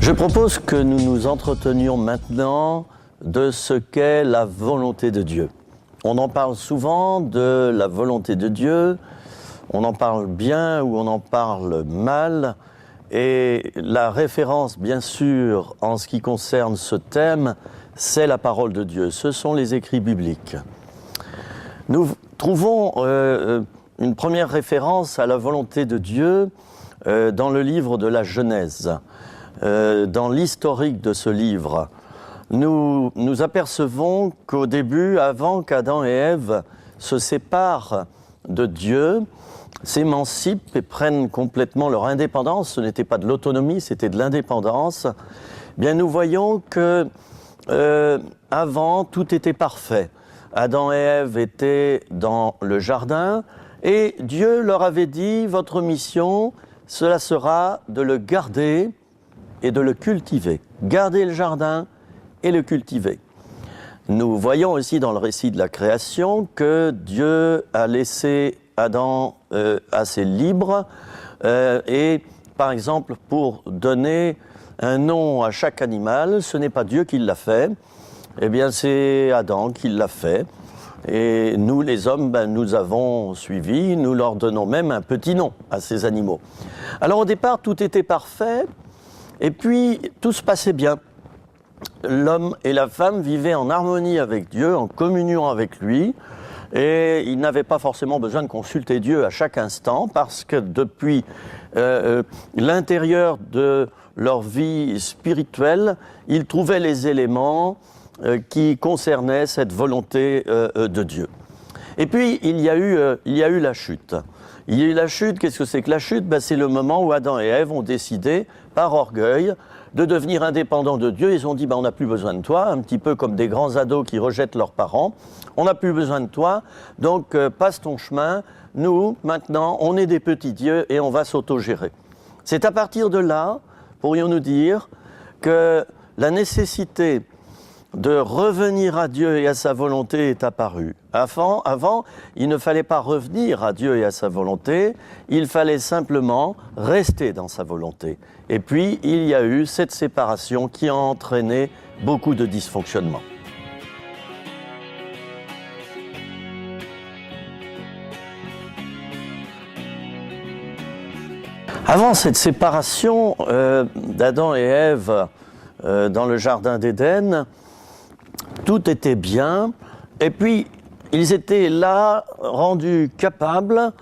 Je propose que nous nous entretenions maintenant de ce qu'est la volonté de Dieu. On en parle souvent de la volonté de Dieu, on en parle bien ou on en parle mal, et la référence, bien sûr, en ce qui concerne ce thème, c'est la parole de Dieu, ce sont les écrits bibliques. Nous trouvons une première référence à la volonté de Dieu dans le livre de la Genèse. Dans l'historique de ce livre, nous apercevons qu'au début, avant qu'Adam et Ève se séparent de Dieu, s'émancipent et prennent complètement leur indépendance, ce n'était pas de l'autonomie, c'était de l'indépendance, bien nous voyons que avant, tout était parfait. Adam et Ève étaient dans le jardin et Dieu leur avait dit « Votre mission, cela sera de le garder et de le cultiver. Garder le jardin et le cultiver. » Nous voyons aussi dans le récit de la création que Dieu a laissé Adam assez libre et par exemple pour donner un nom à chaque animal, ce n'est pas Dieu qui l'a fait, eh bien c'est Adam qui l'a fait. Et nous les hommes, nous avons suivi, nous leur donnons même un petit nom à ces animaux. Alors au départ tout était parfait. Et puis, tout se passait bien. L'homme et la femme vivaient en harmonie avec Dieu, en communion avec lui, et ils n'avaient pas forcément besoin de consulter Dieu à chaque instant, parce que depuis l'intérieur de leur vie spirituelle, ils trouvaient les éléments qui concernaient cette volonté de Dieu. Et puis, il y a eu la chute. Il y a eu la chute, qu'est-ce que c'est que la chute ? C'est le moment où Adam et Ève ont décidé, par orgueil, de devenir indépendants de Dieu. Ils ont dit, on n'a plus besoin de toi, un petit peu comme des grands ados qui rejettent leurs parents. On n'a plus besoin de toi, donc passe ton chemin. Nous, maintenant, on est des petits dieux et on va s'autogérer. C'est à partir de là, pourrions-nous dire, que la nécessité de revenir à Dieu et à sa volonté est apparue. Avant, il ne fallait pas revenir à Dieu et à sa volonté, il fallait simplement rester dans sa volonté. Et puis, il y a eu cette séparation qui a entraîné beaucoup de dysfonctionnements. Avant cette séparation d'Adam et Ève dans le jardin d'Éden, tout était bien, et puis ils étaient là, rendus capables,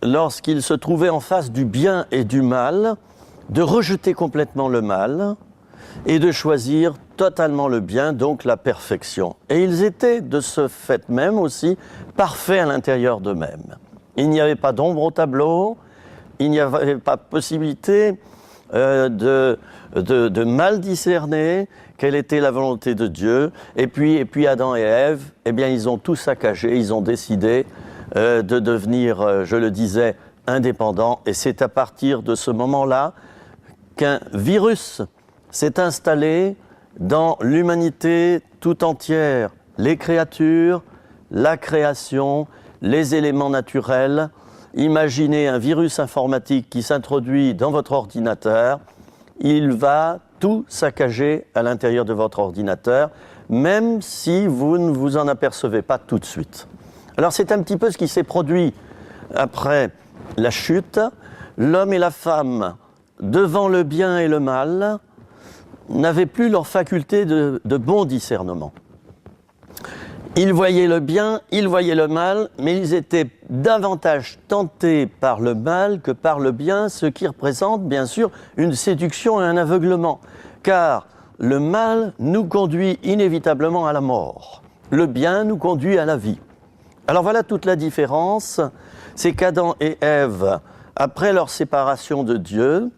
lorsqu'ils se trouvaient en face du bien et du mal, de rejeter complètement le mal et de choisir totalement le bien, donc la perfection. Et ils étaient de ce fait même aussi parfaits à l'intérieur d'eux-mêmes. Il n'y avait pas d'ombre au tableau, il n'y avait pas possibilité de mal discerner quelle était la volonté de Dieu. Et puis Adam et Ève, eh bien, ils ont tout saccagé, ils ont décidé de devenir, je le disais, indépendants. Et c'est à partir de ce moment-là qu'un virus s'est installé dans l'humanité tout entière. Les créatures, la création, les éléments naturels. Imaginez un virus informatique qui s'introduit dans votre ordinateur, il va tout saccager à l'intérieur de votre ordinateur, même si vous ne vous en apercevez pas tout de suite. Alors c'est un petit peu ce qui s'est produit après la chute. L'homme et la femme, devant le bien et le mal, n'avaient plus leur faculté de bon discernement. Ils voyaient le bien, ils voyaient le mal, mais ils étaient davantage tentés par le mal que par le bien, ce qui représente bien sûr une séduction et un aveuglement. Car le mal nous conduit inévitablement à la mort. Le bien nous conduit à la vie. Alors voilà toute la différence, c'est qu'Adam et Ève, après leur séparation de Dieu,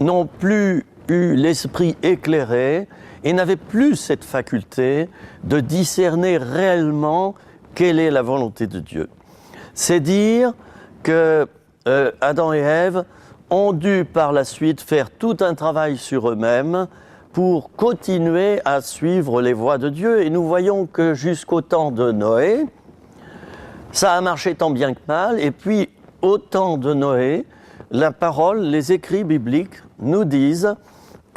n'ont plus eu l'esprit éclairé et n'avaient plus cette faculté de discerner réellement quelle est la volonté de Dieu. C'est dire que Adam et Ève ont dû par la suite faire tout un travail sur eux-mêmes pour continuer à suivre les voies de Dieu. Et nous voyons que jusqu'au temps de Noé, ça a marché tant bien que mal. Et puis, au temps de Noé, la parole, les écrits bibliques nous disent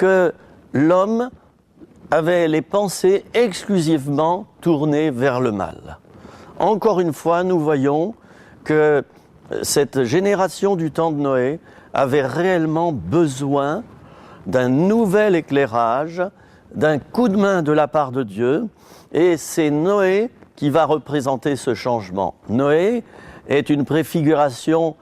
que l'homme avait les pensées exclusivement tournées vers le mal. Encore une fois, nous voyons que cette génération du temps de Noé avait réellement besoin d'un nouvel éclairage, d'un coup de main de la part de Dieu, et c'est Noé qui va représenter ce changement. Noé est une préfiguration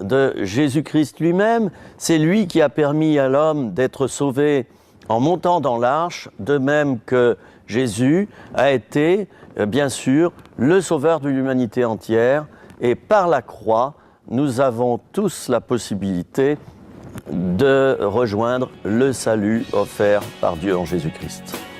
de Jésus-Christ lui-même, c'est lui qui a permis à l'homme d'être sauvé en montant dans l'arche, de même que Jésus a été, bien sûr, le sauveur de l'humanité entière, et par la croix, nous avons tous la possibilité de rejoindre le salut offert par Dieu en Jésus-Christ.